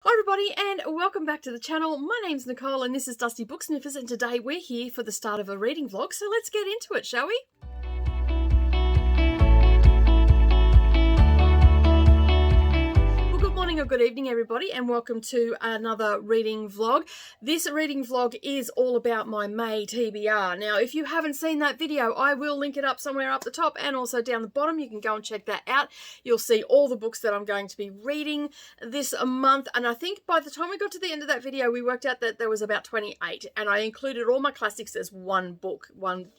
Hi everybody and welcome back to the channel. My name's Nicole and this is Dusty Book Sniffers, and today we're here for the start of a reading vlog, so let's get into it, shall we? Good morning or good evening everybody, and welcome to another reading vlog. This reading vlog is all about my May TBR. Now if you haven't seen that video, I will link it up somewhere up the top and also down the bottom. You can go and check that out. You'll see all the books that I'm going to be reading this month, and I think by the time we got to the end of that video we worked out that there was about 28, and I included all my classics as one book, one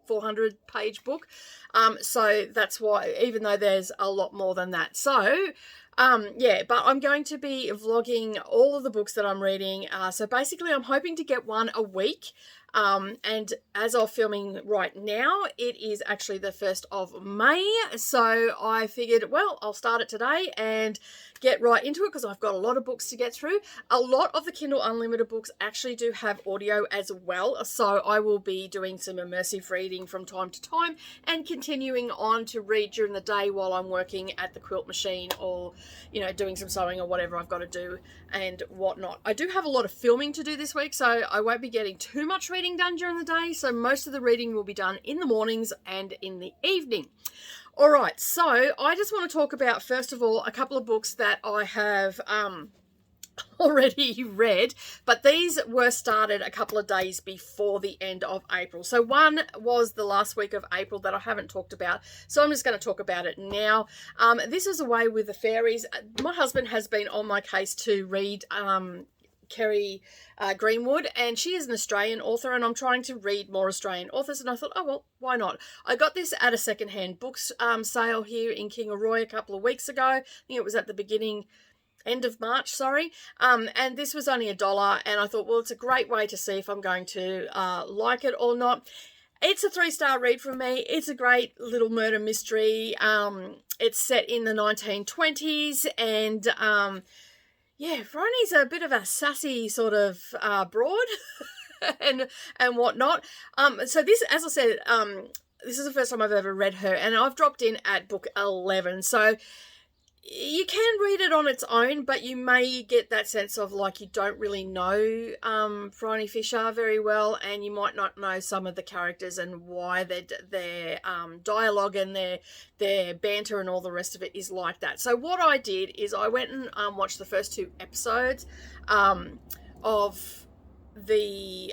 400-page book. So that's why, even though there's a lot more than that. So yeah, but I'm going to be vlogging all of the books that I'm reading. So basically I'm hoping to get one a week. And as of filming right now, it is actually the 1st of May. So I figured, well, I'll start it today and get right into it because I've got a lot of books to get through. A lot of the Kindle Unlimited books actually do have audio as well. So I will be doing some immersive reading from time to time and continuing on to read during the day while I'm working at the quilt machine or, you know, doing some sewing or whatever I've got to do and whatnot. I do have a lot of filming to do this week, so I won't be getting too much reading done during the day, so most of the reading will be done in the mornings and in the evening. All right, so I just want to talk about, first of all, a couple of books that I have already read, but these were started a couple of days before the end of April. So one was the last week of April that I haven't talked about, so I'm just going to talk about it now. This is Away with the Fairies. My husband has been on my case to read Kerry Greenwood, and she is an Australian author, and I'm trying to read more Australian authors, and I thought, oh well, why not? I got this at a secondhand books sale here in Kingaroy a couple of weeks ago. I think it was at the end of March, sorry, and this was only $1, and I thought, well, it's a great way to see if I'm going to like it or not. It's a 3-star read from me. It's a great little murder mystery. It's set in the 1920s, and yeah, Bryony's a bit of a sassy sort of broad and whatnot. So this, as I said, this is the first time I've ever read her, and I've dropped in at book 11. So you can read it on its own, but you may get that sense of like you don't really know Bryony Fisher very well, and you might not know some of the characters and why their dialogue and their banter and all the rest of it is like that. So what I did is I went and watched the first 2 episodes of the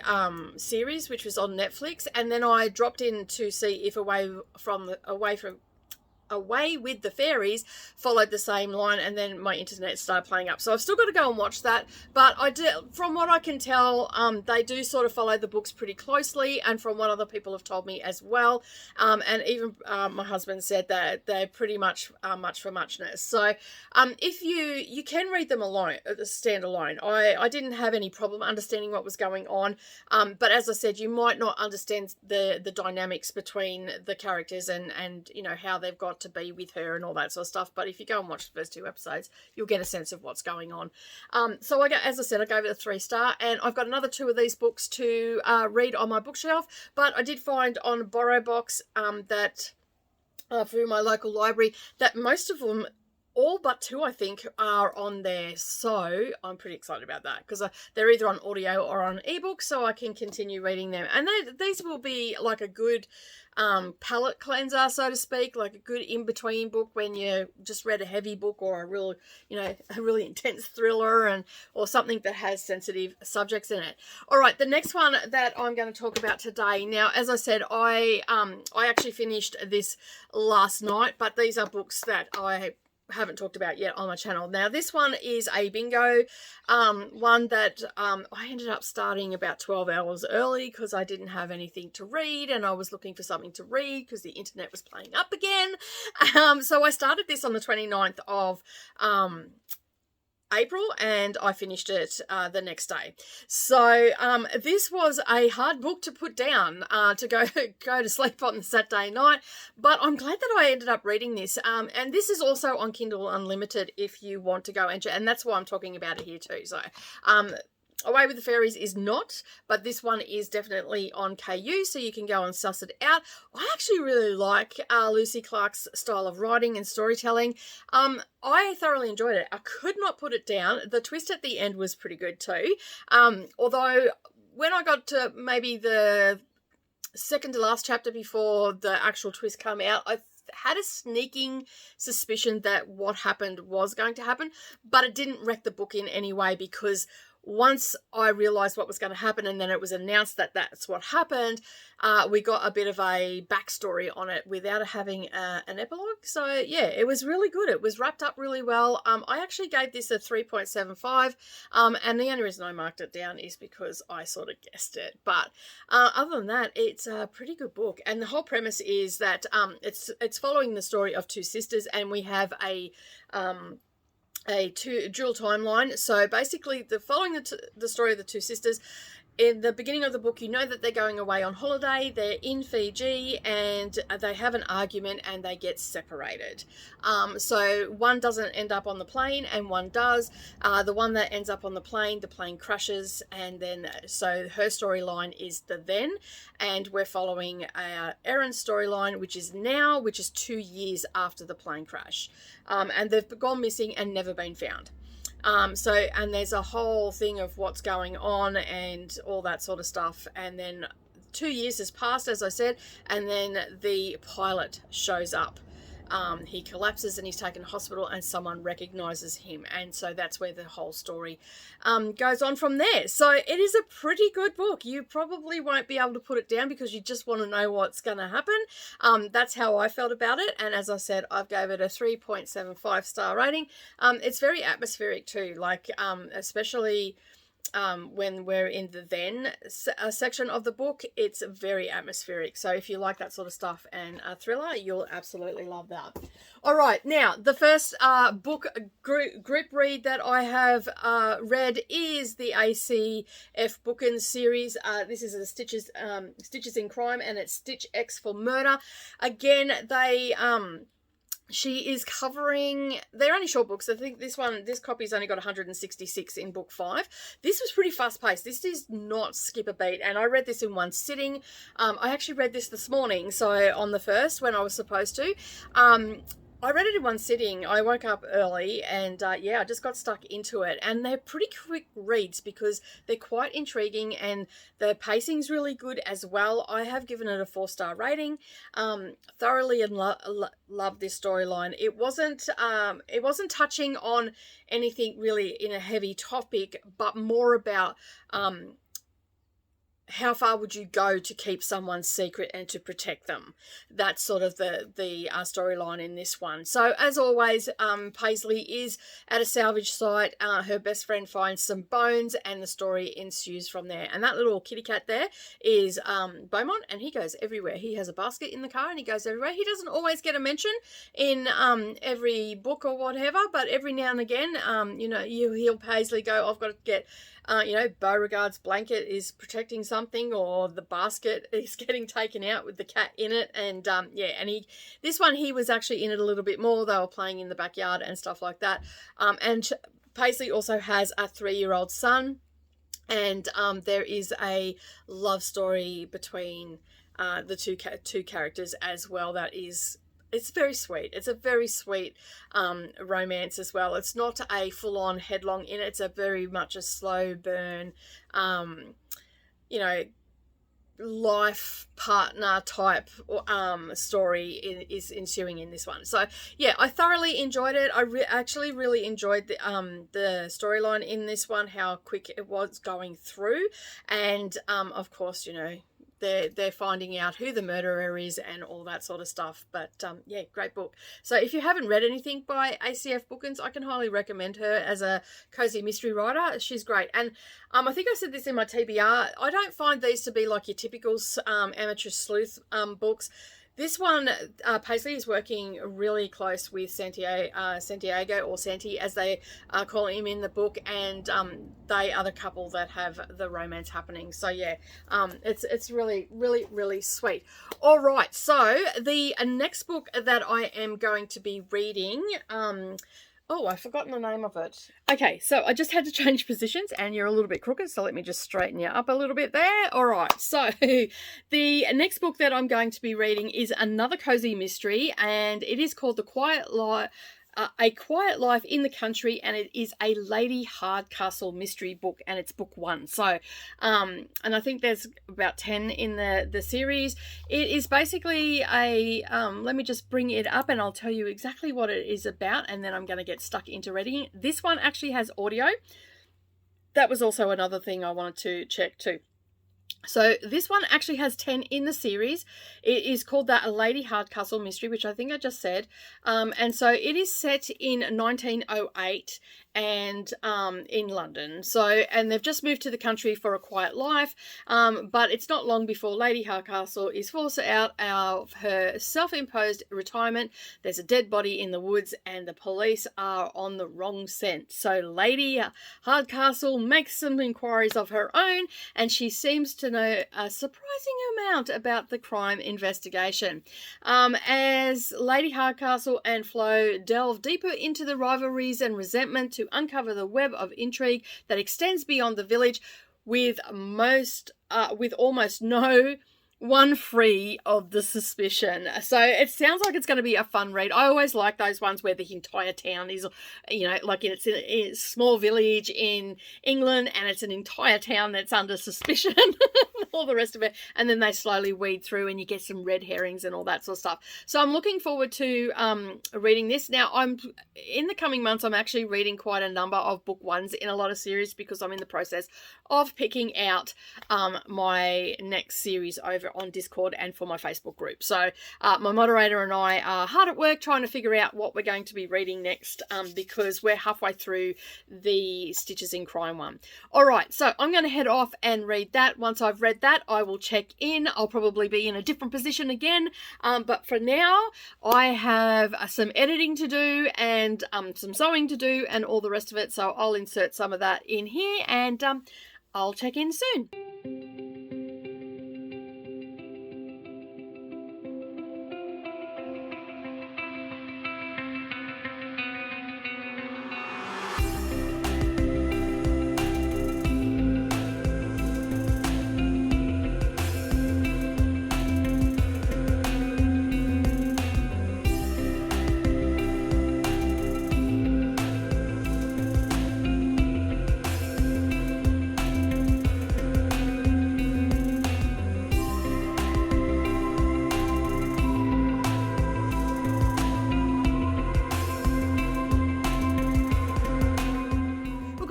series, which was on Netflix, and then I dropped in to see if Away with the Fairies followed the same line, and then my internet started playing up. So I've still got to go and watch that, but I do, from what I can tell, they do sort of follow the books pretty closely, and from what other people have told me as well, and even my husband said that they're pretty much much for muchness. So if you can read them alone, stand alone. I didn't have any problem understanding what was going on, but as I said, you might not understand the dynamics between the characters and you know how they've got to be with her and all that sort of stuff. But if you go and watch the first 2 episodes, you'll get a sense of what's going on. So as I said, I gave it a 3-star, and I've got another 2 of these books to read on my bookshelf. But I did find on BorrowBox that through my local library that most of them, all but 2, I think, are on there. So I'm pretty excited about that because they're either on audio or on ebook, so I can continue reading them. And these will be like a good palate cleanser, so to speak, like a good in-between book when you just read a heavy book or a really intense thriller or something that has sensitive subjects in it. All right, the next one that I'm going to talk about today. Now, as I said, I actually finished this last night, but these are books that I haven't talked about yet on my channel. Now this one is a bingo one that I ended up starting about 12 hours early because I didn't have anything to read and I was looking for something to read because the internet was playing up again. So I started this on the 29th of April and I finished it the next day. So this was a hard book to put down to go to sleep on the Saturday night, but I'm glad that I ended up reading this. And this is also on Kindle Unlimited if you want to go and that's why I'm talking about it here too. So Away with the Fairies is not, but this one is definitely on KU, so you can go and suss it out. I actually really like Lucy Clark's style of writing and storytelling. I thoroughly enjoyed it. I could not put it down. The twist at the end was pretty good too. Although when I got to maybe the second to last chapter before the actual twist came out, I had a sneaking suspicion that what happened was going to happen, but it didn't wreck the book in any way, because once I realised what was going to happen and then it was announced that that's what happened, we got a bit of a backstory on it without having an epilogue. So yeah, it was really good. It was wrapped up really well. I actually gave this a 3.75, and the only reason I marked it down is because I sort of guessed it. But other than that, it's a pretty good book, and the whole premise is that it's following the story of two sisters, and we have a dual timeline. So basically, following the story of the two sisters. In the beginning of the book, you know that they're going away on holiday. They're in Fiji and they have an argument and they get separated. So one doesn't end up on the plane and one does. The one that ends up on the plane crashes, and then so her storyline is the then, and we're following Erin's storyline, which is 2 years after the plane crash. And they've gone missing and never been found. And there's a whole thing of what's going on and all that sort of stuff. And then 2 years has passed, as I said, and then the pilot shows up. He collapses and he's taken to hospital, and someone recognizes him. And so that's where the whole story goes on from there. So it is a pretty good book. You probably won't be able to put it down because you just want to know what's going to happen. That's how I felt about it. And as I said, I've gave it a 3.75 star rating. It's very atmospheric too, like especially when we're in the then section of the book. It's very atmospheric. So if you like that sort of stuff and a thriller, you'll absolutely love that. All right, now the first book group read that I have read is the ACF Bookins series. This is a Stitches in Crime, and it's Stitch X for Murder. Again, she is covering, they're only short books. I think this copy's only got 166 in book 5. This was pretty fast paced. This does not skip a beat, and I read this in one sitting. I actually read this morning, so on the 1st when I was supposed to. I read it in one sitting. I woke up early and yeah, I just got stuck into it. And they're pretty quick reads because they're quite intriguing and the pacing's really good as well. I have given it a 4-star rating. Thoroughly loved this storyline. It wasn't touching on anything really in a heavy topic, but more about how far would you go to keep someone's secret and to protect them? That's sort of the storyline in this one. So as always, Paisley is at a salvage site. Her best friend finds some bones and the story ensues from there. And that little kitty cat there is Beaumont, and he goes everywhere. He has a basket in the car and he goes everywhere. He doesn't always get a mention in every book or whatever, but every now and again, you'll hear Paisley go, I've got to get Beauregard's blanket is protecting something, or the basket is getting taken out with the cat in it. And this one, he was actually in it a little bit more. They were playing in the backyard and stuff like that. And Paisley also has a 3-year-old son, and there is a love story between the two characters as well. It's very sweet. It's a very sweet romance as well. It's not a full-on headlong in it. It's a very much a slow burn, life partner type story is ensuing in this one. So yeah, I thoroughly enjoyed it. I actually really enjoyed the storyline in this one, how quick it was going through, and of course, they're finding out who the murderer is and all that sort of stuff. But yeah, great book. So if you haven't read anything by ACF Bookins, I can highly recommend her as a cozy mystery writer. She's great. And I think I said this in my TBR. I don't find these to be like your typical amateur sleuth books. This one, Paisley is working really close with Santiago, or Santi as they call him in the book, and they are the couple that have the romance happening. So yeah, it's really, really, really sweet. All right, so the next book that I am going to be reading, Oh, I've forgotten the name of it. Okay, so I just had to change positions and you're a little bit crooked, so let me just straighten you up a little bit there. All right, so the next book that I'm going to be reading is another cozy mystery, and it is called A Quiet Life in the Country, and it is a Lady Hardcastle mystery book, and it's book 1. So, and I think there's about 10 in the series. It is basically a, let me just bring it up and I'll tell you exactly what it is about, and then I'm going to get stuck into reading it. This one actually has audio. That was also another thing I wanted to check too. So this one actually has 10 in the series. It is called A Lady Hardcastle Mystery, which I think I just said. And so it is set in 1908 and in London. So, and they've just moved to the country for a quiet life. But it's not long before Lady Hardcastle is forced out of her self-imposed retirement. There's a dead body in the woods and the police are on the wrong scent. So Lady Hardcastle makes some inquiries of her own, and she seems to know a surprising amount about the crime investigation. As Lady Hardcastle and Flo delve deeper into the rivalries and resentment to uncover the web of intrigue that extends beyond the village, with almost no one free of the suspicion. So it sounds like it's going to be a fun read. I always like those ones where the entire town is, you know, like it's in a small village in England and it's an entire town that's under suspicion all the rest of it, and then they slowly weed through and you get some red herrings and all that sort of stuff. So I'm looking forward to reading this. Now, in the coming months, I'm actually reading quite a number of book 1s in a lot of series because I'm in the process of picking out my next series over on Discord and for my Facebook group. So my moderator and I are hard at work trying to figure out what we're going to be reading next, because we're halfway through the Stitches in Crime one. All right, so I'm going to head off and read that. Once I've read that, I will check in. I'll probably be in a different position again, but for now I have some editing to do and some sewing to do and all the rest of it, so I'll insert some of that in here and I'll check in soon.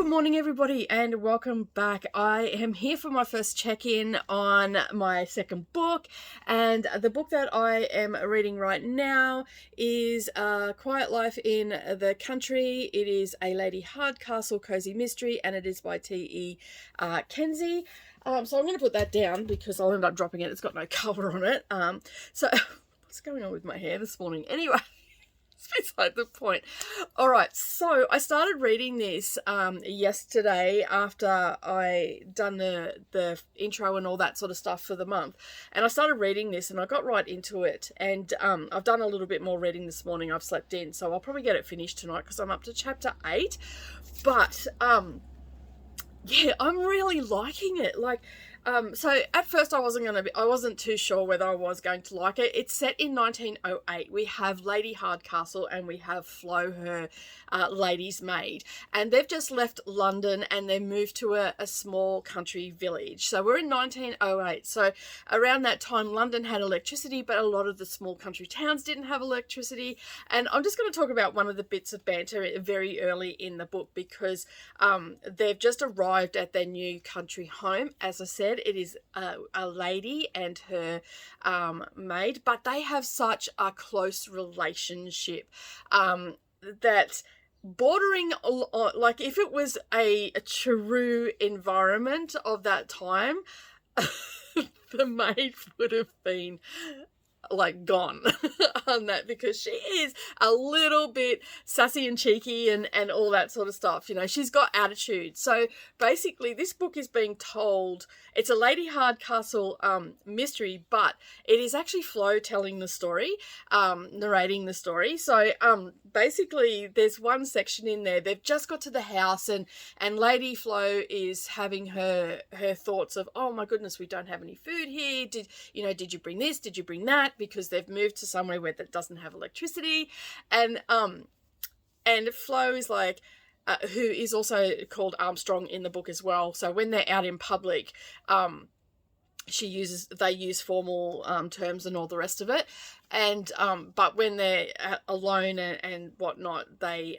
Morning everybody and welcome back. I am here for my first check-in on my second book, and the book that I am reading right now is Quiet Life in the Country. It is a Lady Hardcastle cozy mystery and it is by T.E. Kenzie. So I'm going to put that down because I'll end up dropping it. It's got no cover on it. So what's going on with my hair this morning? Anyway. It's beside the point. All right, so I started reading this yesterday after I done the intro and all that sort of stuff for the month, and I started reading this and I got right into it, and I've done a little bit more reading this morning. I've slept in, so I'll probably get it finished tonight because I'm up to chapter 8. But yeah, I'm really liking it. Like, so at first I wasn't too sure whether I was going to like it. It's set in 1908. We have Lady Hardcastle and we have Flo, her lady's maid, and they've just left London and they moved to a small country village. So we're in 1908. So around that time, London had electricity, but a lot of the small country towns didn't have electricity. And I'm just going to talk about one of the bits of banter very early in the book because they've just arrived at their new country home. As I said, it is a lady and her maid, but they have such a close relationship that bordering on, like if it was a true environment of that time, the maid would have been like gone on that, because she is a little bit sassy and cheeky and all that sort of stuff. You know, she's got attitude. So basically this book is being told, it's a Lady Hardcastle mystery, but it is actually Flo telling the story, narrating the story. So basically there's one section in there, they've just got to the house and Lady Flo is having her thoughts of, oh my goodness, we don't have any food here. Did you bring this? Did you bring that? Because they've moved to somewhere where that doesn't have electricity. And Flo is like, who is also called Armstrong in the book as well. So when they're out in public, they use formal terms and all the rest of it. And but when they're alone and whatnot, they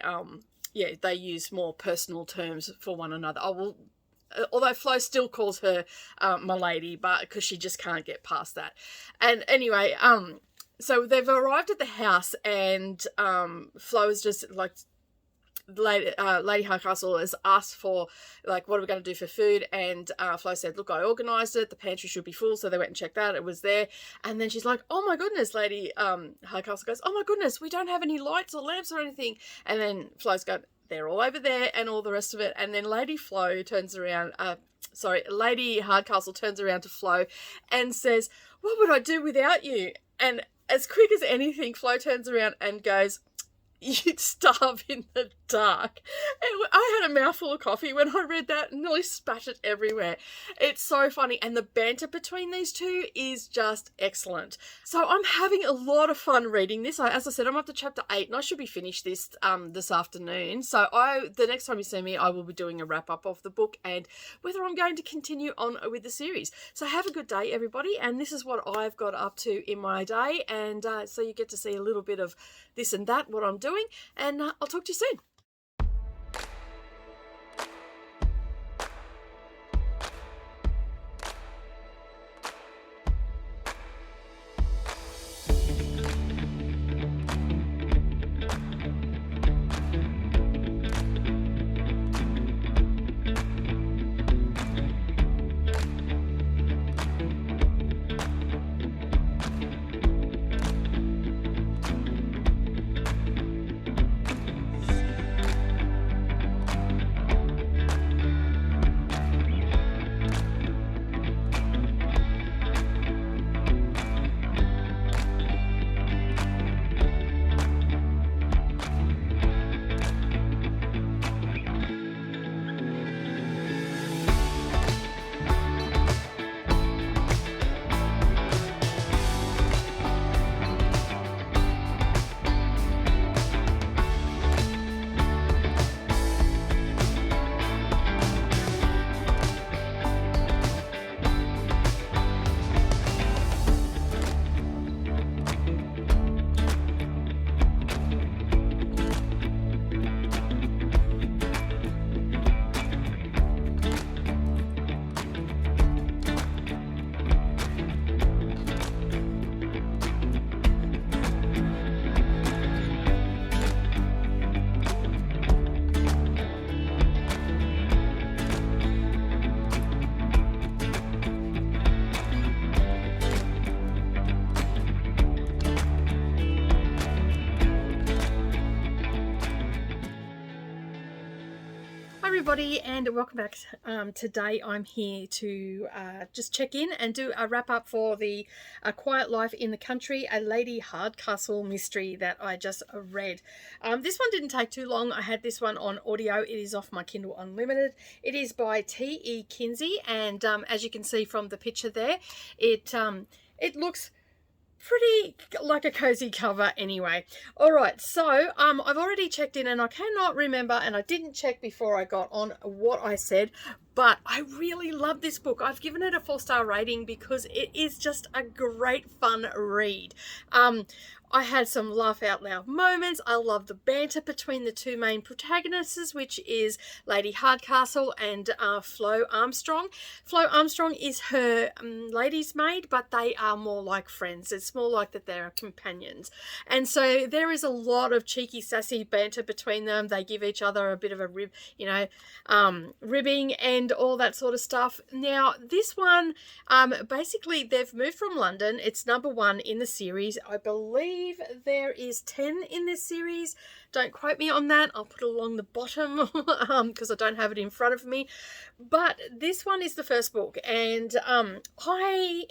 use more personal terms for one another. Although Flo still calls her my lady, but because she just can't get past that. And anyway, so they've arrived at the house, and Flo is just like, Lady Hardcastle has asked for, like, what are we going to do for food? And Flo said, look, I organised it. The pantry should be full. So they went and checked that. It was there. And then she's like, oh my goodness, Lady Hardcastle goes, oh my goodness, we don't have any lights or lamps or anything. And then Flo's going, they're all over there, and all the rest of it. And then Lady Hardcastle turns around to Flo and says, what would I do without you? And as quick as anything, Flo turns around and goes, you'd starve in the dark. I had a mouthful of coffee when I read that and nearly spat it everywhere. It's so funny, and the banter between these two is just excellent. So I'm having a lot of fun reading this. As I said, I'm up to chapter 8 and I should be finished this afternoon. So the next time you see me, I will be doing a wrap up of the book and whether I'm going to continue on with the series. So have a good day, everybody, and this is what I've got up to in my day, and so you get to see a little bit of this and that, what I'm doing, and I'll talk to you soon. Everybody, and welcome back. Today I'm here to just check in and do a wrap up for the Quiet Life in the Country, a Lady Hardcastle mystery that I just read. This one didn't take too long. I had this one on audio. It is off my Kindle Unlimited. It is by T.E. Kinsey, and as you can see from the picture there, it looks pretty like a cozy cover anyway. All right, so I've already checked in, and I cannot remember, and I didn't check before I got on what I said, but I really love this book. I've given it a 4-star rating because it is just a great fun read. I had some laugh out loud moments. I love the banter between the two main protagonists, which is Lady Hardcastle and Flo Armstrong. Flo Armstrong is her lady's maid, but they are more like friends. It's more like that they're companions. And so there is a lot of cheeky, sassy banter between them. They give each other a bit of a ribbing, and and all that sort of stuff. Now, this one, basically, they've moved from London. It's #1 in the series. I believe there is 10 in this series. Don't quote me on that. I'll put it along the bottom because I don't have it in front of me. But this one is the first book, and I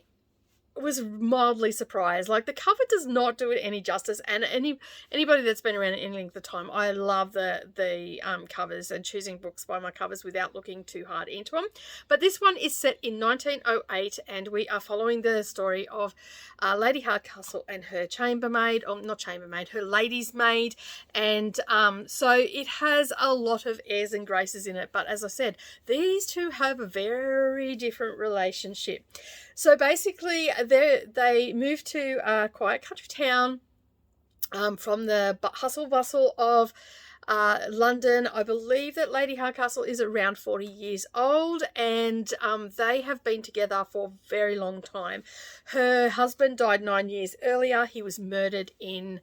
was mildly surprised. Like, the cover does not do it any justice, and anybody that's been around any length of time, I love the covers and choosing books by my covers without looking too hard into them. But this one is set in 1908, and we are following the story of Lady Hardcastle and her chambermaid, or not chambermaid, her lady's maid, and so it has a lot of airs and graces in it. But as I said, these two have a very different relationship. So basically, they moved to a quiet country town from the hustle bustle of London. I believe that Lady Hardcastle is around 40 years old, and they have been together for a very long time. Her husband died 9 years earlier. He was murdered in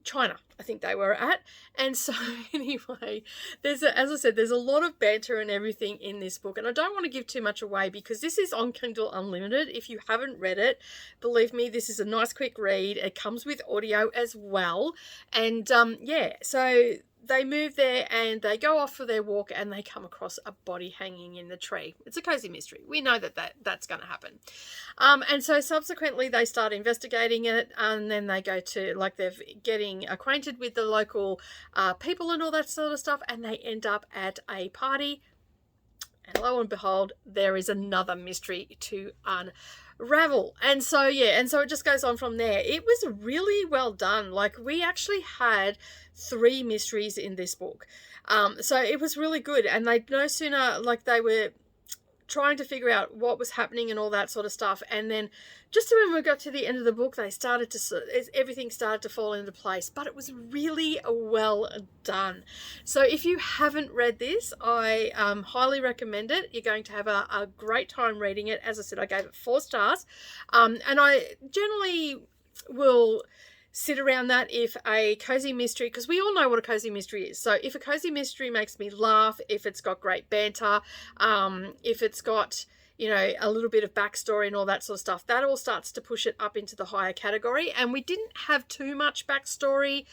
China, I think they were at. And so anyway, as I said, there's a lot of banter and everything in this book, and I don't want to give too much away because this is on Kindle Unlimited. If you haven't read it, believe me, this is a nice quick read. It comes with audio as well, and yeah, so they move there and they go off for their walk, and they come across a body hanging in the tree. It's a cozy mystery. We know that's going to happen. And so subsequently they start investigating it, and then they go to, like, they're getting acquainted with the local people and all that sort of stuff, and they end up at a party. And lo and behold, there is another mystery to unravel. And so, yeah, and so it just goes on from there. It was really well done. Like, we actually had 3 mysteries in this book. So it was really good. And they no sooner, like, they were trying to figure out what was happening and all that sort of stuff, and then just when we got to the end of the book, everything started to fall into place. But it was really well done. So if you haven't read this, I highly recommend it. You're going to have a great time reading it. As I said, I gave it 4 stars, and I generally will sit around that if a cozy mystery, because we all know what a cozy mystery is. So if a cozy mystery makes me laugh, if it's got great banter, if it's got, you know, a little bit of backstory and all that sort of stuff, that all starts to push it up into the higher category. And we didn't have too much backstory.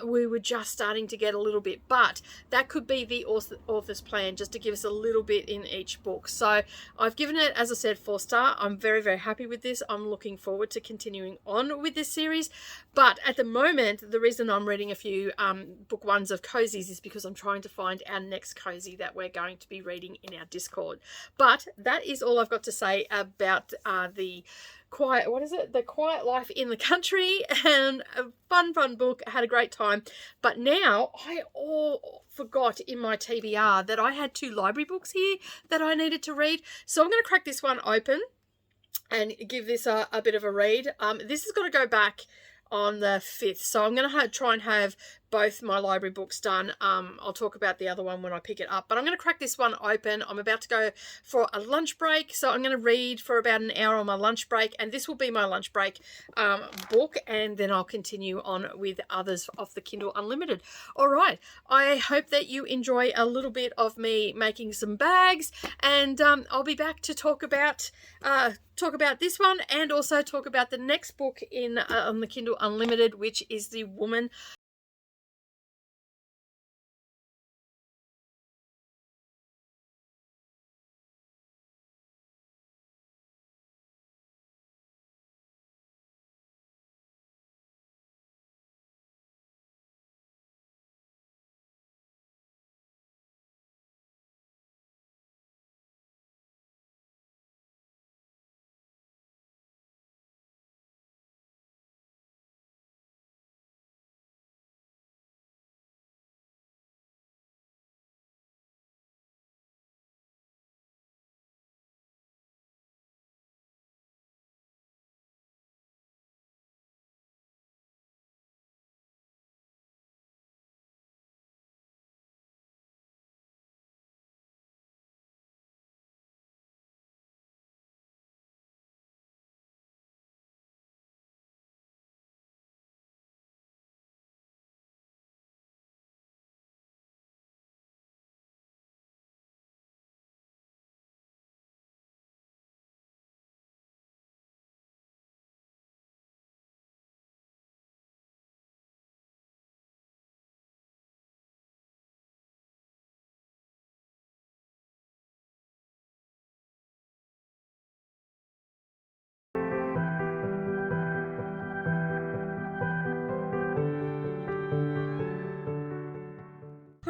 We were just starting to get a little bit, but that could be the author's plan, just to give us a little bit in each book. So I've given it, as I said, 4 star. I'm very, very happy with this. I'm looking forward to continuing on with this series. But at the moment, the reason I'm reading a few book 1s of cozies is because I'm trying to find our next cozy that we're going to be reading in our Discord. But that is all I've got to say about the Quiet Life in the Country, and a fun book. I had a great time. But now I forgot in my TBR that I had 2 library books here that I needed to read. So I'm going to crack this one open and give this a bit of a read. This is going to go back on the 5th, so I'm going to try and have both my library books done. I'll talk about the other one when I pick it up, but I'm going to crack this one open. I'm about to go for a lunch break, so I'm going to read for about an hour on my lunch break, and this will be my lunch break book, and then I'll continue on with others of the Kindle Unlimited. All right, I hope that you enjoy a little bit of me making some bags, and I'll be back to talk about this one, and also talk about the next book on the Kindle Unlimited, which is The Woman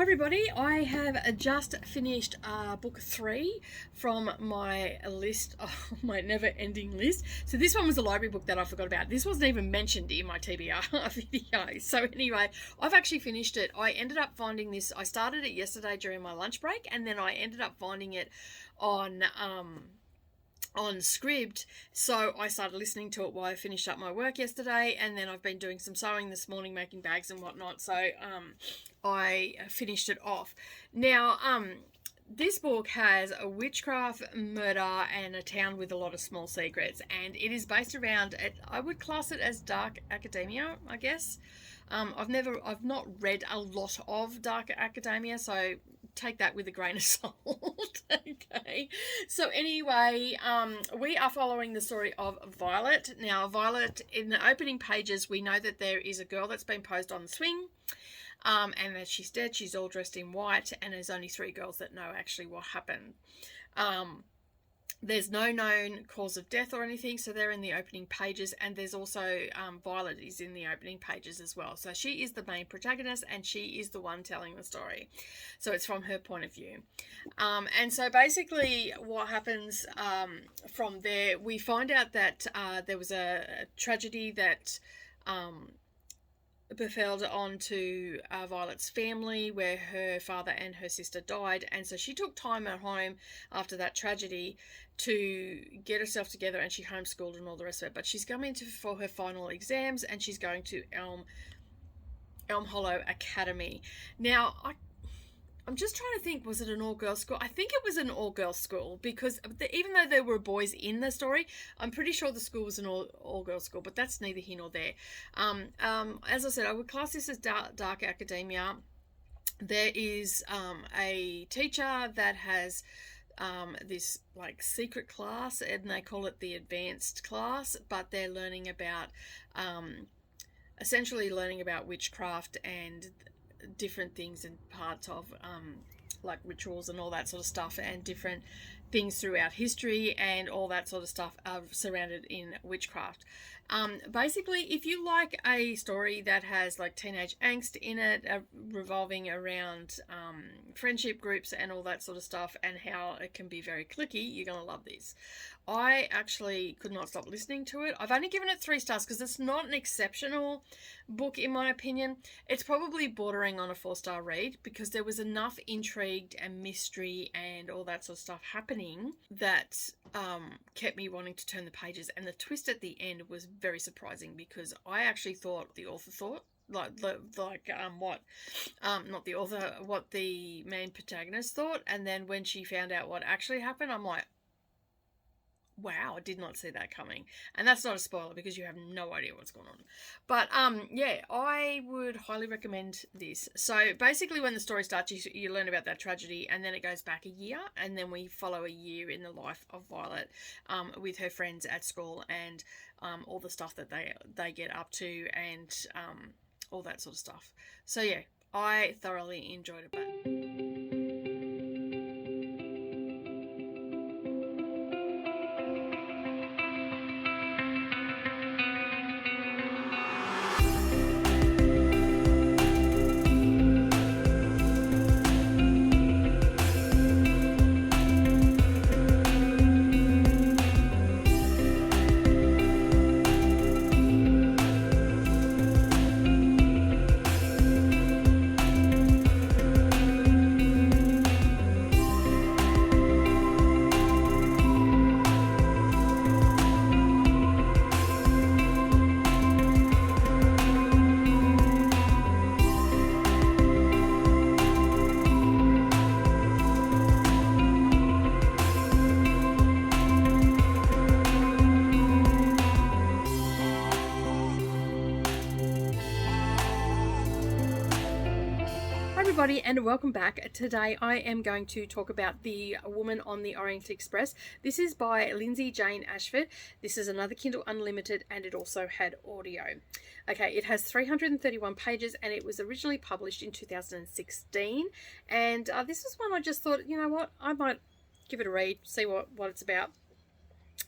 Everybody, I have just finished book 3 from my list, my never-ending list. So this one was a library book that I forgot about. This wasn't even mentioned in my TBR video. So anyway, I've actually finished it. I ended up finding this, I started it yesterday during my lunch break, and then I ended up finding it on Scribd, so I started listening to it while I finished up my work yesterday, and then I've been doing some sewing this morning, making bags and whatnot, so I finished it off. Now, this book has a witchcraft, murder, and a town with a lot of small secrets, and it is based around, I would class it as dark academia, I guess. I've not read a lot of dark academia, so take that with a grain of salt. Okay, so anyway, we are following the story of Violet. Now, Violet, in the opening pages, we know that there is a girl that's been posed on the swing, and that she's dead. She's all dressed in white, and there's only 3 girls that know actually what happened. There's no known cause of death or anything, so they're in the opening pages, and there's also Violet is in the opening pages as well. So she is the main protagonist, and she is the one telling the story. So it's from her point of view. And so basically what happens from there, we find out that there was a tragedy that befell onto Violet's family, where her father and her sister died, and so she took time at home after that tragedy to get herself together, and she homeschooled and all the rest of it. But she's coming for her final exams, and she's going to Elm Hollow Academy. Now, I'm just trying to think, was it an all-girls school? I think it was an all-girls school, because even though there were boys in the story, I'm pretty sure the school was an all-girls school, but that's neither here nor there. As I said, I would class this as dark academia. There is a teacher that has this like secret class, and they call it the advanced class, but they're learning about, essentially learning about witchcraft and different things and parts of like rituals and all that sort of stuff, and different things throughout history and all that sort of stuff are surrounded in witchcraft. Basically, if you like a story that has like teenage angst in it, revolving around friendship groups and all that sort of stuff, and how it can be very cliquey, you're going to love this. I actually could not stop listening to it. I've only given it 3 stars because it's not an exceptional book in my opinion. It's probably bordering on a 4-star read, because there was enough intrigue and mystery and all that sort of stuff happening that kept me wanting to turn the pages, and the twist at the end was very surprising, because I actually thought the author thought, what the main protagonist thought, and then when she found out what actually happened, I'm like, wow, I did not see that coming. And that's not a spoiler, because you have no idea what's going on. But yeah, I would highly recommend this. So basically, when the story starts, you learn about that tragedy, and then it goes back a year, and then we follow a year in the life of Violet, with her friends at school, and all the stuff that they get up to, and all that sort of stuff. So yeah, I thoroughly enjoyed it. Everybody, and welcome back. Today I am going to talk about The Woman on the Orient Express. This is by Lindsay Jane Ashford. This is another Kindle Unlimited, and it also had audio. Okay, it has 331 pages, and it was originally published in 2016. And this is one I just thought, you know what, I might give it a read, see what it's about.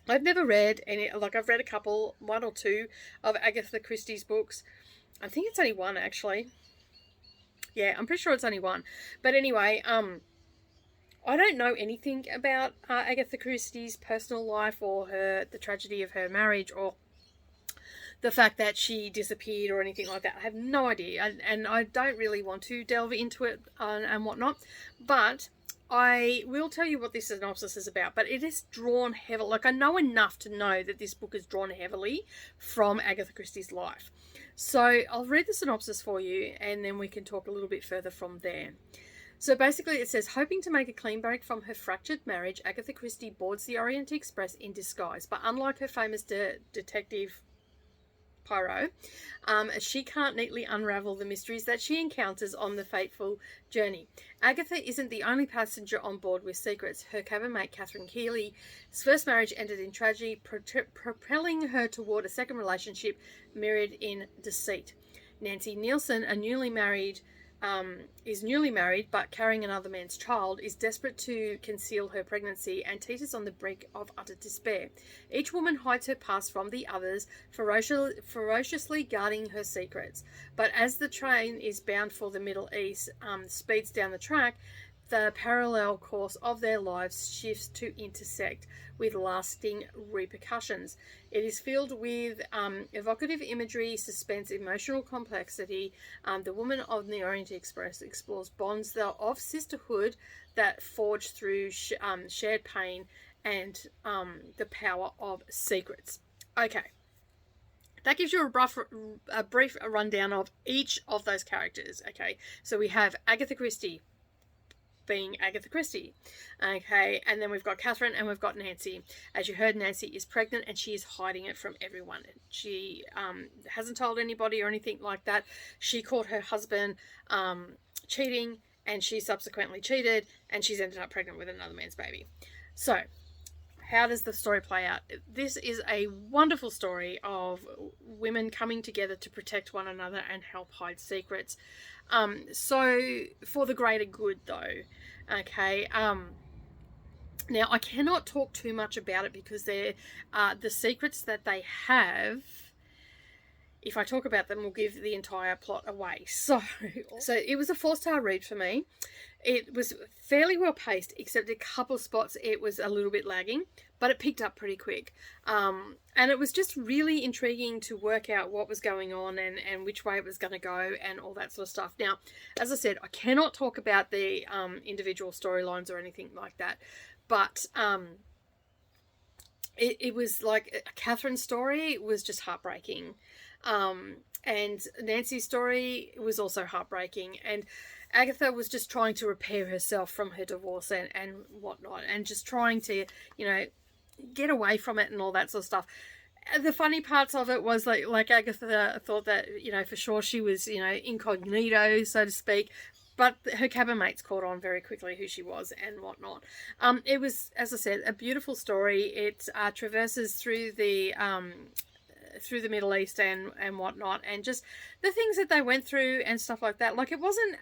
I've never read any, like I've read a couple, 1 or 2 of Agatha Christie's books. I think it's only 1 actually. Yeah, I'm pretty sure it's only one. But anyway, I don't know anything about Agatha Christie's personal life or the tragedy of her marriage or the fact that she disappeared or anything like that. I have no idea, and I don't really want to delve into it and whatnot, but I will tell you what this synopsis is about. But it is drawn heavily, like I know enough to know that this book is drawn heavily from Agatha Christie's life. So I'll read the synopsis for you and then we can talk a little bit further from there. So basically it says, hoping to make a clean break from her fractured marriage, Agatha Christie boards the Orient Express in disguise. But unlike her famous detective Poirot, she can't neatly unravel the mysteries that she encounters on the fateful journey. Agatha isn't the only passenger on board with secrets. Her cabin mate Catherine Keeley's first marriage ended in tragedy, propelling her toward a second relationship mirrored in deceit. Nancy Nielsen, is newly married but carrying another man's child, is desperate to conceal her pregnancy and teeters on the brink of utter despair. Each woman hides her past from the others, ferociously guarding her secrets. But as the train is bound for the Middle East, speeds down the track, the parallel course of their lives shifts to intersect with lasting repercussions. It is filled with evocative imagery, suspense, emotional complexity. The Woman of the Orient Express explores bonds of sisterhood that forge through shared pain and the power of secrets. Okay. That gives you a brief rundown of each of those characters. Okay, so we have Agatha Christie being Agatha Christie. Okay, and then we've got Catherine and we've got Nancy. As you heard, Nancy is pregnant and she is hiding it from everyone. She hasn't told anybody or anything like that. She caught her husband cheating and she subsequently cheated and she's ended up pregnant with another man's baby. So, how does the story play out? This is a wonderful story of women coming together to protect one another and help hide secrets. So for the greater good though, okay. Now I cannot talk too much about it because they're the secrets that they have. If I talk about them, will give the entire plot away. So it was a 4-star read for me. It was fairly well paced, except a couple of spots it was a little bit lagging, but it picked up pretty quick. And it was just really intriguing to work out what was going on and which way it was going to go and all that sort of stuff. Now, as I said, I cannot talk about the individual storylines or anything like that, but it was like a Catherine story was just heartbreaking. And Nancy's story was also heartbreaking, and Agatha was just trying to repair herself from her divorce and whatnot, and just trying to, get away from it and all that sort of stuff. The funny parts of it was like Agatha thought that, for sure she was, incognito, so to speak, but her cabin mates caught on very quickly who she was and whatnot. It was, as I said, a beautiful story. It traverses through the Middle East and whatnot, and just the things that they went through and stuff like that. Like, it wasn't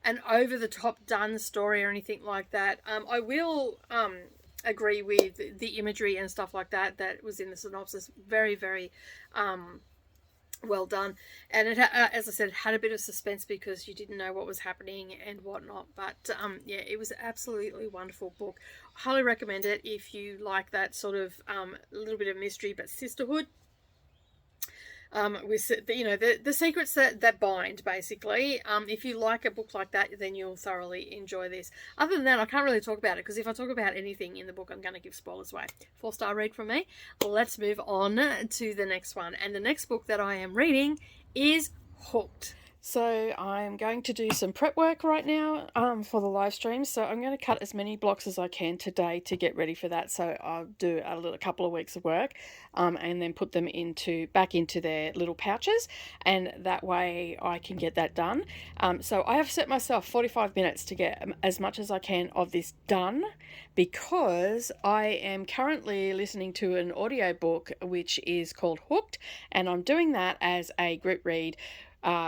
an over-the-top done story or anything like that. I will agree with the imagery and stuff like that was in the synopsis. Very, very well done. And it, as I said, it had a bit of suspense because you didn't know what was happening and whatnot. But yeah, it was an absolutely wonderful book. Highly recommend it if you like that sort of a little bit of mystery but sisterhood. With the secrets that bind, basically. If you like a book like that, then you'll thoroughly enjoy this. Other than that, I can't really talk about it, because if I talk about anything in the book, I'm going to give spoilers away. 4-star read from me. Let's move on to the next one. And the next book that I am reading is Hooked. So I'm going to do some prep work right now for the live stream. So I'm going to cut as many blocks as I can today to get ready for that. So I'll do a couple of weeks of work and then put them back into their little pouches. And that way I can get that done. So I have set myself 45 minutes to get as much as I can of this done, because I am currently listening to an audiobook which is called Hooked. And I'm doing that as a group read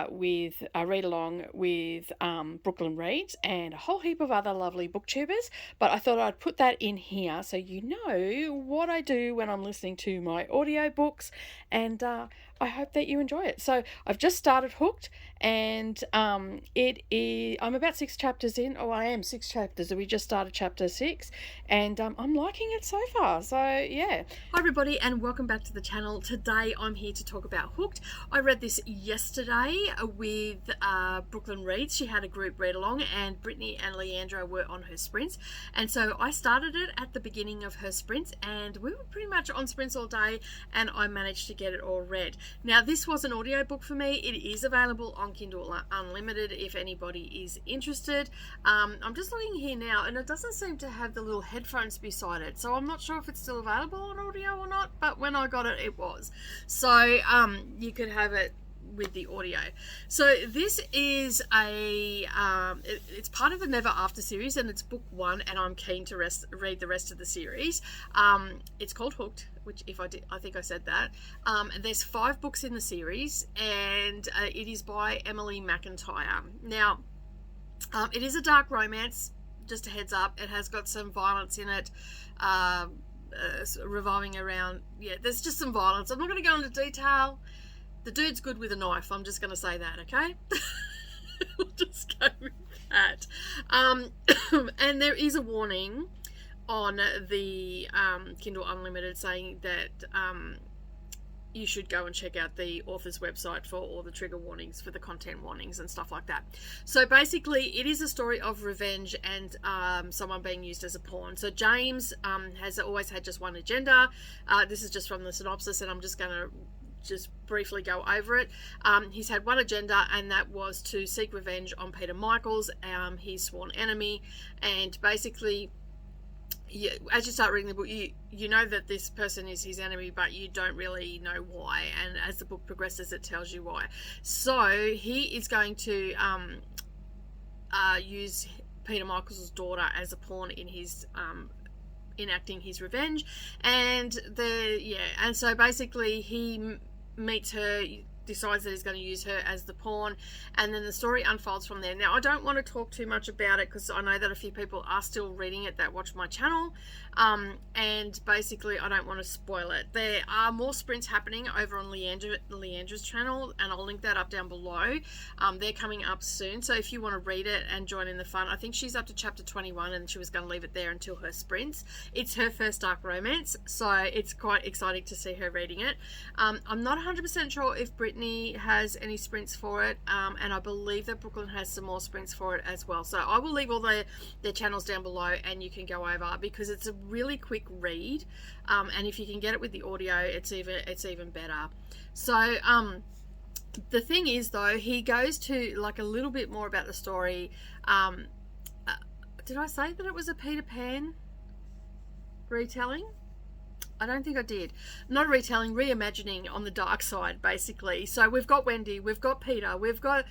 with a read along with Brooklyn Reads and a whole heap of other lovely booktubers. But I thought I'd put that in here so you know what I do when I'm listening to my audiobooks, and I hope that you enjoy it. So I've just started Hooked, and I'm about 6 chapters in. Oh, I am 6 chapters. We just started chapter 6, and I'm liking it so far. So yeah. Hi everybody, and welcome back to the channel. Today I'm here to talk about Hooked. I read this yesterday with Brooklyn Reads. She had a group read along, and Brittany and Leandra were on her sprints, and so I started it at the beginning of her sprints, and we were pretty much on sprints all day, and I managed to get it all read. Now, this was an audiobook for me. It is available on Kindle Unlimited if anybody is interested. I'm just looking here now, and it doesn't seem to have the little headphones beside it, so I'm not sure if it's still available on audio or not, but when I got it, it was. So you could have it with the audio. So this is it's part of the Never After series, and it's book 1, and I'm keen to read the rest of the series. It's called Hooked, which I think I said that. There's 5 books in the series, and it is by Emily McIntyre. Now, it is a dark romance, just a heads up. It has got some violence in it, revolving around, there's just some violence. I'm not going to go into detail. The dude's good with a knife. I'm just going to say that, okay? We'll just go with that. And there is a warning on the Kindle Unlimited saying that you should go and check out the author's website for all the trigger warnings, for the content warnings and stuff like that. So basically, it is a story of revenge and someone being used as a pawn. So James has always had just one agenda. This is just from the synopsis, and I'm just going to briefly go over it. He's had one agenda, and that was to seek revenge on Peter Michaels, his sworn enemy. And basically, as you start reading the book, you know that this person is his enemy, but you don't really know why. And as the book progresses, it tells you why. So he is going to use Peter Michaels' daughter as a pawn in his enacting his revenge. And so basically he meets her, decides that he's going to use her as the pawn, and then the story unfolds from there. Now, I don't want to talk too much about it because I know that a few people are still reading it that watch my channel, and basically I don't want to spoil it. There are more sprints happening over on Leandra's channel, and I'll link that up down below. They're coming up soon, so if you want to read it and join in the fun. I think she's up to chapter 21, and she was going to leave it there until her sprints. It's her first dark romance, so it's quite exciting to see her reading it. I'm not 100% sure if Brittany has any sprints for it, and I believe that Brooklyn has some more sprints for it as well. So I will leave all their channels down below, and you can go over, because it's a really quick read, and if you can get it with the audio, it's even better. So the thing is, though, he goes to like a little bit more about the story. Did I say that it was a Peter Pan retelling? I don't think I did. Not a retelling, reimagining on the dark side, basically. So we've got Wendy, we've got Peter, we've got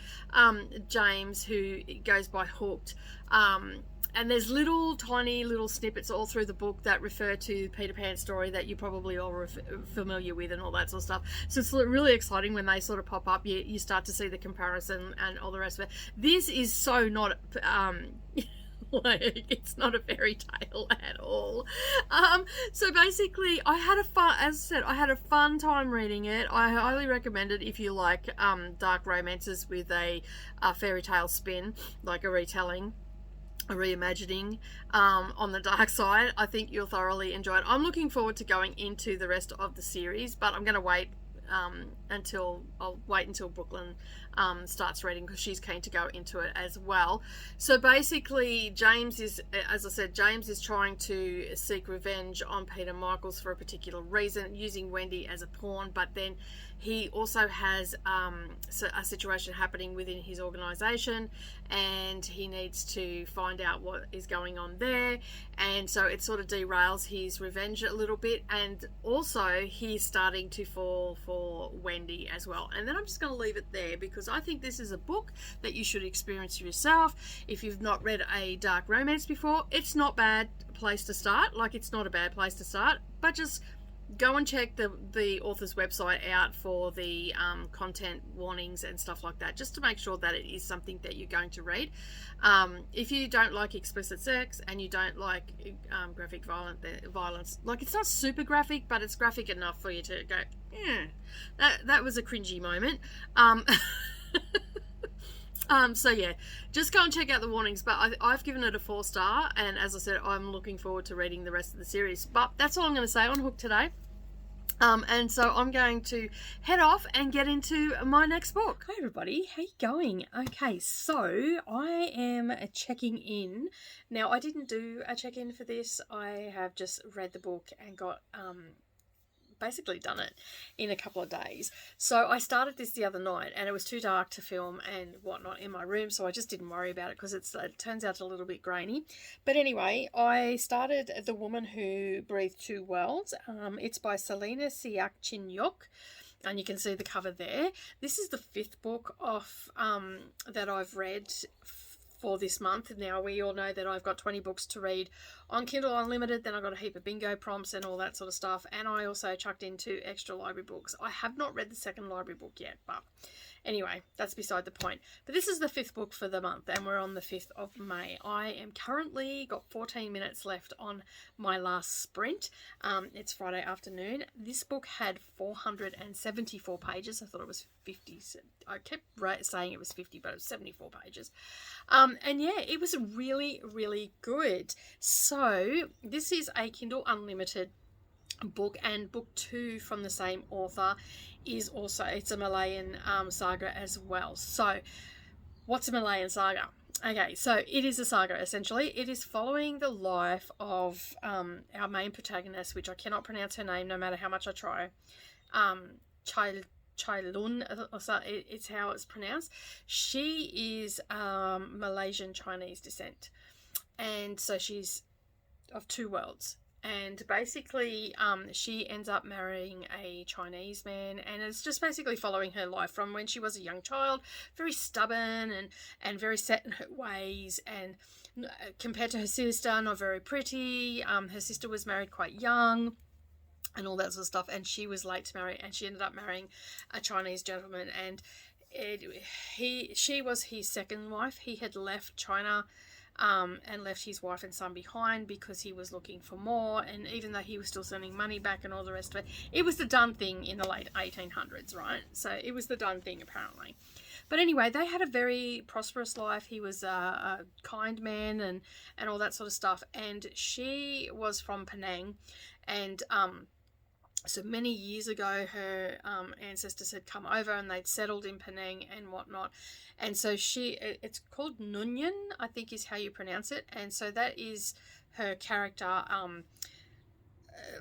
James, who goes by Hooked. And there's tiny little snippets all through the book that refer to Peter Pan's story that you probably all are familiar with, and all that sort of stuff. So it's really exciting when they sort of pop up. You start to see the comparison and all the rest of it. This is so not... like, it's not a fairy tale at all. So basically, I had a fun time reading it. I highly recommend it if you like dark romances with a fairy tale spin, like a retelling, a reimagining on the dark side. I think you'll thoroughly enjoy it. I'm looking forward to going into the rest of the series, but I'm going to wait until Brooklyn starts reading, because she's keen to go into it as well. So basically, James is trying to seek revenge on Peter Michaels for a particular reason, using Wendy as a pawn, but then he also has a situation happening within his organization, and he needs to find out what is going on there, and so it sort of derails his revenge a little bit. And also he's starting to fall for Wendy as well. And then I'm just going to leave it there, because I think this is a book that you should experience yourself. If you've not read a dark romance before, it's not a bad place to start. Like, it's not a bad place to start, but just go and check the author's website out for the content warnings and stuff like that, just to make sure that it is something that you're going to read. If you don't like explicit sex and you don't like graphic violence, like, it's not super graphic, but it's graphic enough for you to go, that was a cringy moment. So yeah, just go and check out the warnings, but I've given it a 4-star, and as I said, I'm looking forward to reading the rest of the series. But that's all I'm going to say on Hook today. And so I'm going to head off and get into my next book. Hi everybody, how you going? Okay, so I am checking in. Now, I didn't do a check-in for this. I have just read the book and got basically done it in a couple of days. So I started this the other night, and it was too dark to film and whatnot in my room, so I just didn't worry about it because it turns out a little bit grainy. But anyway, I started The Woman Who Breathed Two Worlds. It's by Selena Siak-Chin-Yok, and you can see the cover there. This is the 5th book of that I've read for this month. Now, we all know that I've got 20 books to read on Kindle Unlimited, then I've got a heap of bingo prompts and all that sort of stuff, and I also chucked in 2 extra library books. I have not read the second library book yet, but anyway, that's beside the point. But this is the 5th book for the month, and we're on the 5th of May. I am currently got 14 minutes left on my last sprint. It's Friday afternoon. This book had 474 pages. I thought it was 50. I kept saying it was 50, but it was 74 pages. And yeah, it was really, really good. So this is a Kindle Unlimited book, and book 2 from the same author is also, it's a Malayan saga as well. So what's a Malayan saga? Okay, so it is a saga essentially. It is following the life of our main protagonist, which I cannot pronounce her name no matter how much I try. Chailun, it's how it's pronounced. She is Malaysian Chinese descent, and so she's of 2 worlds. And basically, she ends up marrying a Chinese man, and it's just basically following her life from when she was a young child, very stubborn and very set in her ways, and compared to her sister, not very pretty. Her sister was married quite young and all that sort of stuff, and she was late to marry, and she ended up marrying a Chinese gentleman, and she was his second wife. He had left China and left his wife and son behind because he was looking for more, and even though he was still sending money back and all the rest of it, it was the done thing in the late 1800s, right? So it was the done thing apparently. But anyway, they had a very prosperous life. He was a kind man and all that sort of stuff, and she was from Penang, and so many years ago, her ancestors had come over and they'd settled in Penang and whatnot. And so it's called Nunyan, I think is how you pronounce it. And so that is her character,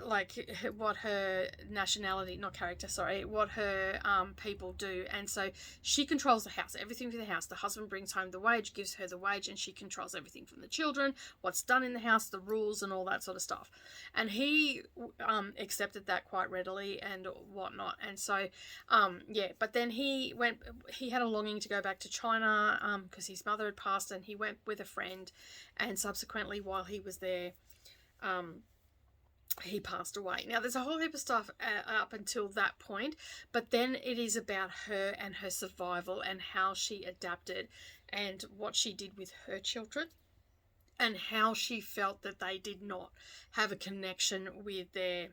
like what her nationality, not character, sorry, what her people do. And so she controls the house, everything for the house. The husband brings home the wage, gives her the wage, and she controls everything from the children, what's done in the house, the rules and all that sort of stuff. And he accepted that quite readily and whatnot. And so yeah, but then he had a longing to go back to China because his mother had passed, and he went with a friend, and subsequently while he was there he passed away. Now, there's a whole heap of stuff up until that point, but then it is about her and her survival and how she adapted and what she did with her children and how she felt that they did not have a connection with their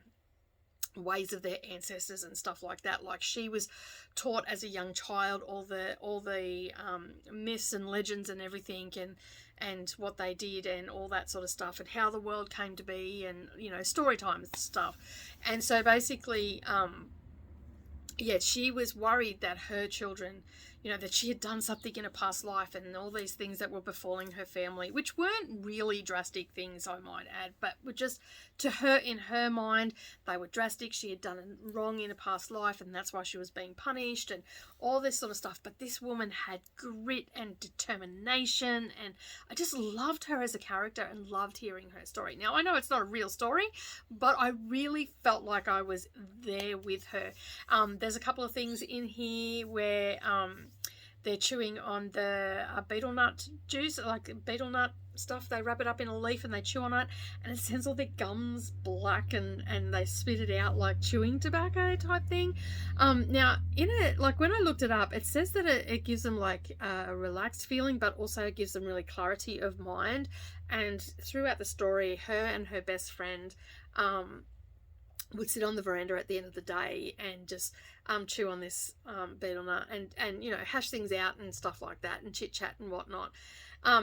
ways of their ancestors and stuff like that. Like, she was taught as a young child all the myths and legends and everything, and what they did and all that sort of stuff, and how the world came to be, and story time stuff. And so basically yeah, she was worried that her children, that she had done something in a past life and all these things that were befalling her family, which weren't really drastic things, I might add, but were just, to her, in her mind, they were drastic. She had done wrong in a past life, and that's why she was being punished and all this sort of stuff. But this woman had grit and determination, and I just loved her as a character and loved hearing her story. Now, I know it's not a real story, but I really felt like I was there with her. There's a couple of things in here where they're chewing on the betel nut juice, like betel nut stuff. They wrap it up in a leaf and they chew on it, and it sends all their gums black, and they spit it out like chewing tobacco type thing. Now in it, like when I looked it up, it says that it gives them like a relaxed feeling, but also it gives them really clarity of mind. And throughout the story, her and her best friend would sit on the veranda at the end of the day and just chew on this betel nut and you know, hash things out and stuff like that, and chit chat and whatnot.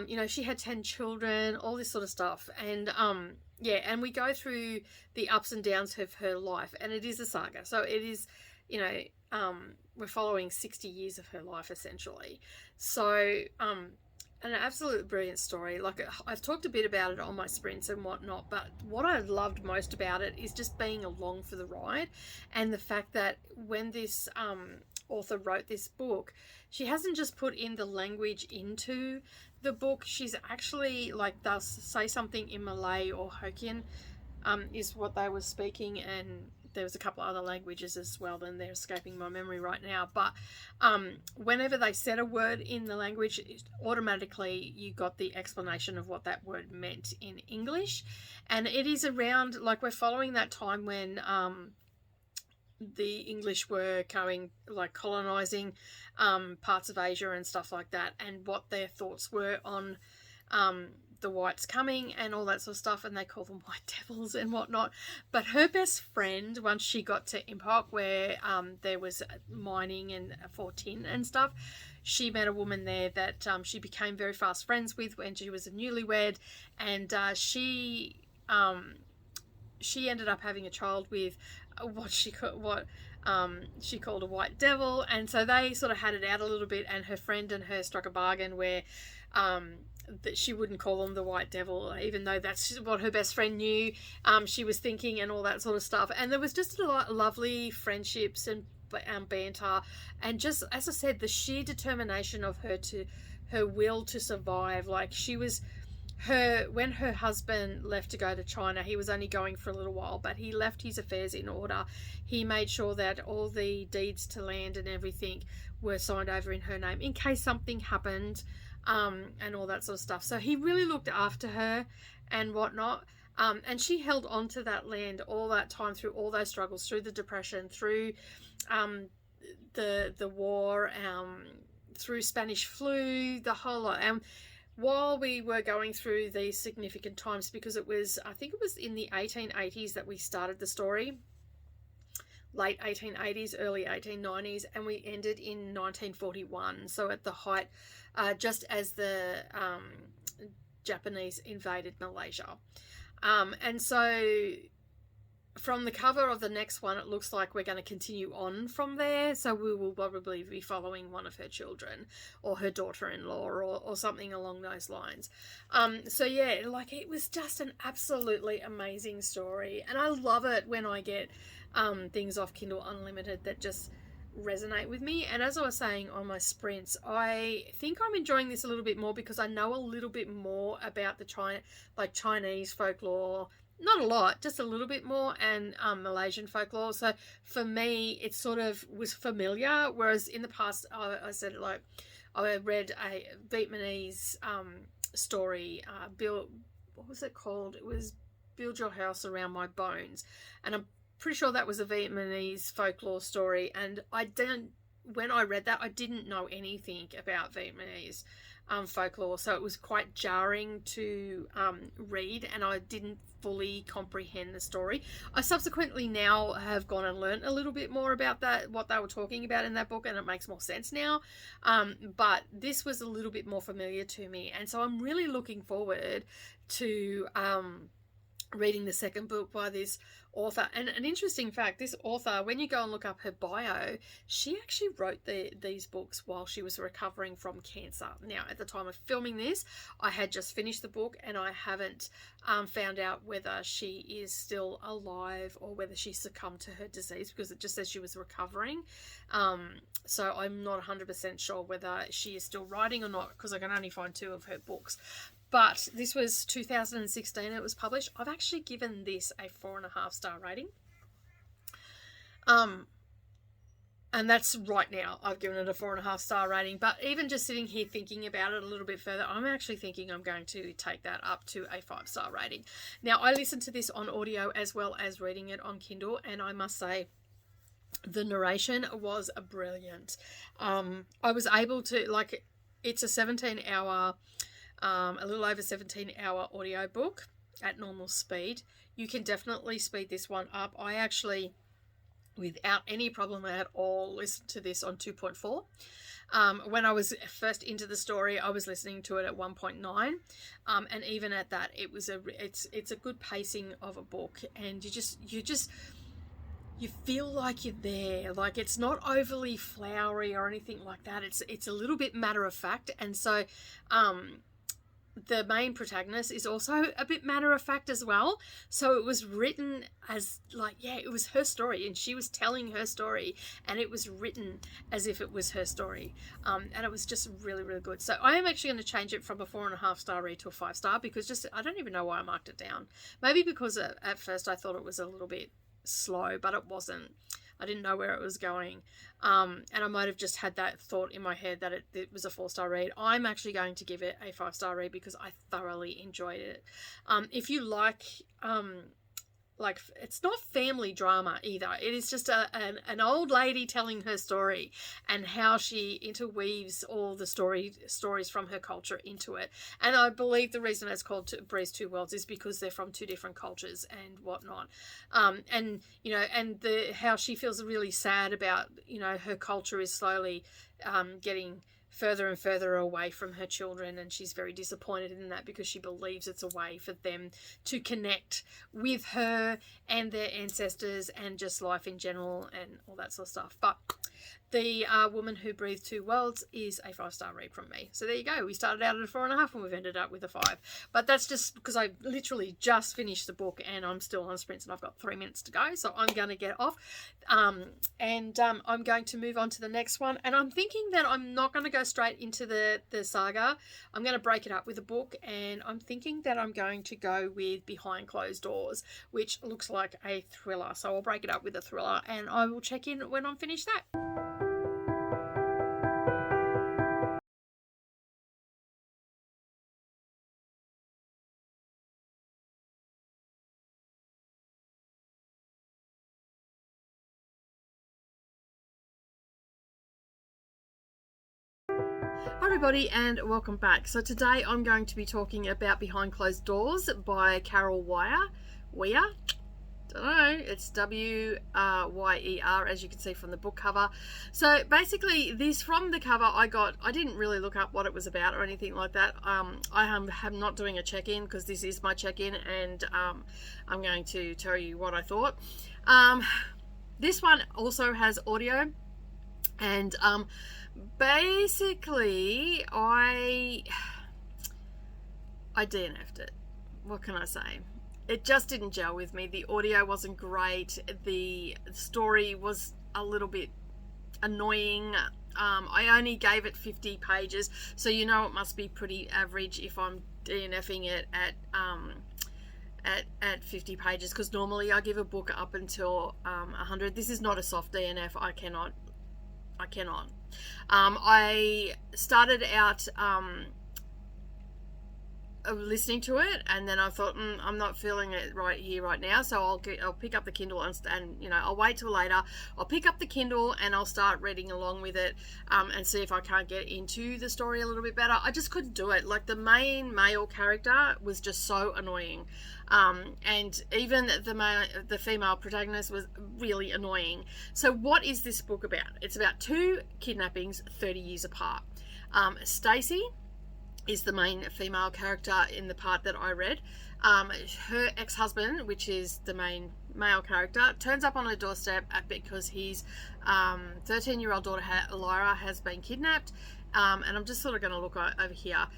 You know, she had 10 children, all this sort of stuff. And yeah, and we go through the ups and downs of her life, and it is a saga. So it is, you know, we're following 60 years of her life essentially. So an absolute brilliant story. Like, I've talked a bit about it on my sprints and whatnot, but what I loved most about it is just being along for the ride, and the fact that when this author wrote this book, she hasn't just put in the language into the book. She's actually, like, they'll say something in Malay or Hokkien is what they were speaking, and there was a couple of other languages as well, and they're escaping my memory right now. But whenever they said a word in the language, automatically you got the explanation of what that word meant in English. And it is around, like, we're following that time when the English were colonizing parts of Asia and stuff like that, and what their thoughts were on the whites coming and all that sort of stuff, and they call them white devils and whatnot. But her best friend, once she got to Impok, where there was mining and for tin and stuff, she met a woman there that she became very fast friends with when she was a newlywed, and she ended up having a child with what she called a white devil. And so they sort of had it out a little bit, and her friend and her struck a bargain where that she wouldn't call him the white devil, even though that's what her best friend knew she was thinking, and all that sort of stuff. And there was just a lot of lovely friendships and banter, and just, as I said, the sheer determination of her will to survive. Like, she was when her husband left to go to China, he was only going for a little while, but he left his affairs in order. He made sure that all the deeds to land and everything were signed over in her name in case something happened, and all that sort of stuff. So he really looked after her and whatnot. And she held on to that land all that time, through all those struggles, through the Depression, through the war, through Spanish flu, the whole lot. And while we were going through these significant times, because I think it was in the 1880s that we started the story, late 1880s, early 1890s, and we ended in 1941. So at the height, just as the Japanese invaded Malaysia. And so from the cover of the next one, it looks like we're going to continue on from there. So we will probably be following one of her children, or her daughter-in-law, or something along those lines. So yeah, like, it was just an absolutely amazing story. And I love it when I get things off Kindle Unlimited that just resonate with me. And as I was saying on my sprints, I think I'm enjoying this a little bit more because I know a little bit more about the Chinese folklore. Not a lot, just a little bit more, and Malaysian folklore. So for me, it sort of was familiar, whereas in the past, I said, like, I read a Vietnamese story, what was it called? It was Build Your House Around My Bones, and I'm pretty sure that was a Vietnamese folklore story, and when I read that, I didn't know anything about Vietnamese folklore, so it was quite jarring to read, and I didn't fully comprehend the story. I subsequently now have gone and learned a little bit more about that, what they were talking about in that book, and it makes more sense now, but this was a little bit more familiar to me, and so I'm really looking forward to reading the second book by this author. And an interesting fact, this author, when you go and look up her bio, she actually wrote these books while she was recovering from cancer. Now, at the time of filming this, I had just finished the book, and I haven't found out whether she is still alive or whether she succumbed to her disease, because it just says she was recovering. So I'm not 100% sure whether she is still writing or not, because I can only find 2 of her books. But this was 2016 it was published. I've actually given this a 4.5-star rating. And that's right now. I've given it a 4.5-star rating. But even just sitting here thinking about it a little bit further, I'm actually thinking I'm going to take that up to a 5-star rating. Now, I listened to this on audio as well as reading it on Kindle, and I must say the narration was brilliant. I was able to, like, it's a 17-hour, a little over 17-hour audio book at normal speed. You can definitely speed this one up. I actually, without any problem at all, listened to this on 2.4. When I was first into the story, I was listening to it at 1.9, and even at that, it's a good pacing of a book, and you feel like you're there. Like, it's not overly flowery or anything like that. It's a little bit matter of fact, and so the main protagonist is also a bit matter of fact as well. So it was written as, like, yeah, it was her story, and she was telling her story, and it was written as if it was her story. And it was just really, really good. So I am actually going to change it from a 4.5-star read to a 5-star, because I don't even know why I marked it down. Maybe because at first I thought it was a little bit slow, but it wasn't. I didn't know where it was going, and I might have just had that thought in my head that it was a 4-star read. I'm actually going to give it a 5-star read because I thoroughly enjoyed it. If you like it's not family drama either. It is just an old lady telling her story, and how she interweaves all the stories from her culture into it. And I believe the reason it's called Breeze Two Worlds is because they're from two different cultures and whatnot. And how she feels really sad about, her culture is slowly getting further and further away from her children, and she's very disappointed in that because she believes it's a way for them to connect with her and their ancestors and just life in general and all that sort of stuff. But The Woman Who Breathed Two Worlds is a 5-star read from me. So there you go. We started out at a 4.5 and we've ended up with a 5. But that's just because I literally just finished the book and I'm still on sprints and I've got 3 minutes to go. So I'm going to get off. I'm going to move on to the next one. And I'm thinking that I'm not going to go straight into the saga. I'm going to break it up with a book. And I'm thinking that I'm going to go with Behind Closed Doors, which looks like a thriller. So I'll break it up with a thriller and I will check in when I'm finished that. Hi everybody and welcome back. So today I'm going to be talking about Behind Closed Doors by Carol Weir. Don't know, it's W-Y-E-R, as you can see from the book cover. So basically this, from the cover, I didn't really look up what it was about or anything like that. I am not doing a check-in because this is my check-in, and I'm going to tell you what I thought. This one also has audio, and basically I DNF'd it. What can I say? It just didn't gel with me. The audio wasn't great. The story was a little bit annoying. I only gave it 50 pages, so you know it must be pretty average if I'm DNFing it at 50 pages, because normally I give a book up until 100. This is not a soft DNF. I cannot. I started out listening to it, and then I thought I'm not feeling it right here right now, so I'll pick up the Kindle and I'll wait till later. I'll pick up the Kindle and I'll start reading along with it, and see if I can't get into the story a little bit better. I just couldn't do it. Like, the main male character was just so annoying, and even the female protagonist was really annoying. So what is this book about? It's about 2 kidnappings 30 years apart. Stacy is the main female character in the part that I read. Her ex-husband, which is the main male character, turns up on her doorstep because his 13-year-old daughter Lyra has been kidnapped, and I'm just sort of going to look over here.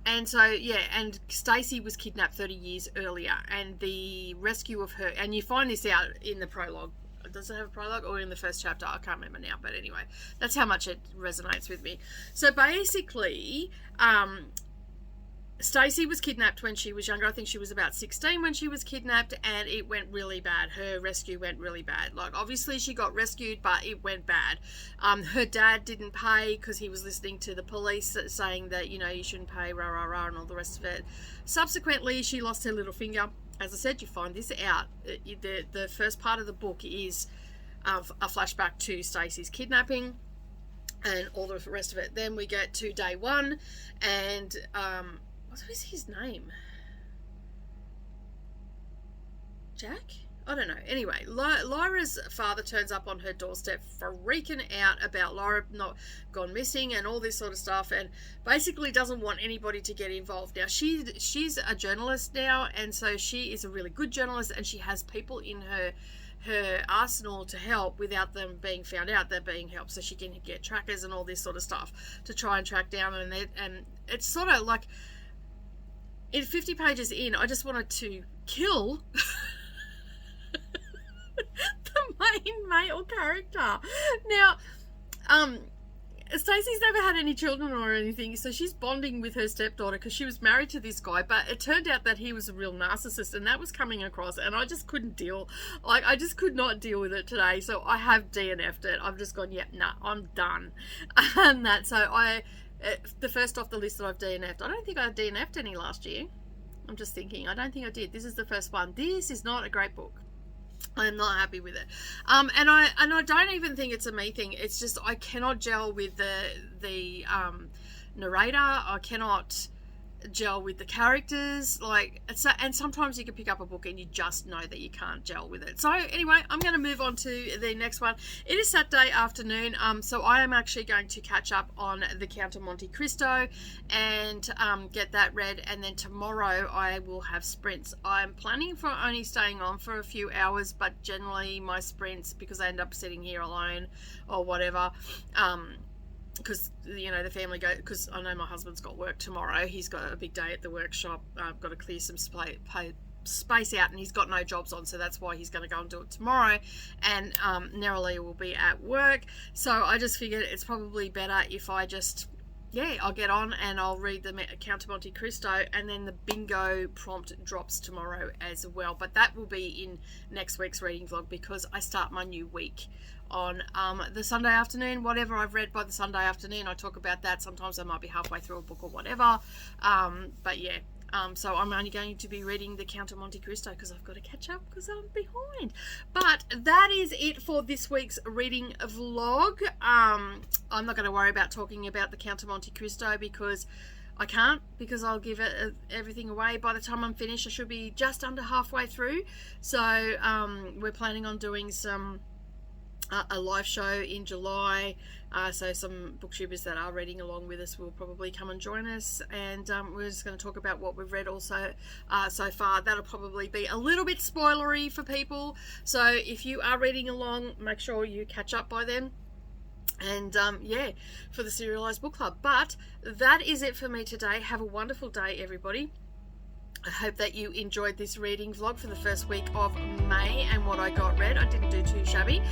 And so, yeah, and Stacy was kidnapped 30 years earlier, and the rescue of her, and you find this out in the prologue. Does it have a prologue or in the first chapter? I can't remember now, but anyway, that's how much it resonates with me. So basically, Stacey was kidnapped when she was younger. I think she was about 16 when she was kidnapped, and it went really bad. Her rescue went really bad. Like, obviously she got rescued, but it went bad. Her dad didn't pay because he was listening to the police saying that, you know, you shouldn't pay, rah, rah, rah, and all the rest of it. Subsequently, she lost her little finger. As I said, you find this out. The first part of the book is a flashback to Stacey's kidnapping and all the rest of it. Then we get to day one, and what was his name? Jack? I don't know. Anyway, Lyra's father turns up on her doorstep freaking out about Lyra not gone missing and all this sort of stuff, and basically doesn't want anybody to get involved. Now, she's a journalist now, and so she is a really good journalist, and she has people in her arsenal to help without them being found out they're being helped, so she can get trackers and all this sort of stuff to try and track down. And it's sort of like, in 50 pages in, I just wanted to kill the main male character. Now, Stacey's never had any children or anything, so she's bonding with her stepdaughter because she was married to this guy, but it turned out that he was a real narcissist, and that was coming across, and I just couldn't deal. Like, I just could not deal with it today, so I have DNF'd it. I've just gone, yeah, nah, I'm done. And that, so the first off the list that I've DNF'd. I don't think I DNF'd any last year. I'm just thinking, I don't think I did. This is the first one. This is not a great book. I'm not happy with it. And I don't even think it's a me thing. It's just I cannot gel with the narrator. I cannot gel with the characters. Like, and sometimes you can pick up a book and you just know that you can't gel with it. So anyway, I'm going to move on to the next one. It is Saturday afternoon, so I am actually going to catch up on the Count of Monte Cristo and get that read, and then tomorrow I will have sprints. I'm planning for only staying on for a few hours, but generally my sprints, because I end up sitting here alone or whatever, because, you know, the family go, because I know my husband's got work tomorrow. He's got a big day at the workshop. I've got to clear some space out, and he's got no jobs on, so that's why he's going to go and do it tomorrow. And Neroli will be at work, so I just figured it's probably better if I just, yeah, I'll get on and I'll read the Count of Monte Cristo, and then the bingo prompt drops tomorrow as well. But that will be in next week's reading vlog, because I start my new week on the Sunday afternoon. Whatever I've read by the Sunday afternoon, I talk about that. Sometimes I might be halfway through a book or whatever, but yeah, so I'm only going to be reading the Count of Monte Cristo because I've got to catch up because I'm behind. But that is it for this week's reading vlog. I'm not going to worry about talking about the Count of Monte Cristo because I can't, because I'll give it everything away. By the time I'm finished, I should be just under halfway through. So we're planning on doing a live show in July, so some booktubers that are reading along with us will probably come and join us, and we're just going to talk about what we've read also so far. That'll probably be a little bit spoilery for people, so if you are reading along, make sure you catch up by then. And yeah, for the Serialized Book Club. But that is it for me today. Have a wonderful day, everybody. I hope that you enjoyed this reading vlog for the first week of May and what I got read. I didn't do too shabby.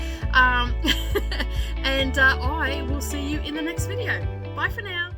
And I will see you in the next video. Bye for now.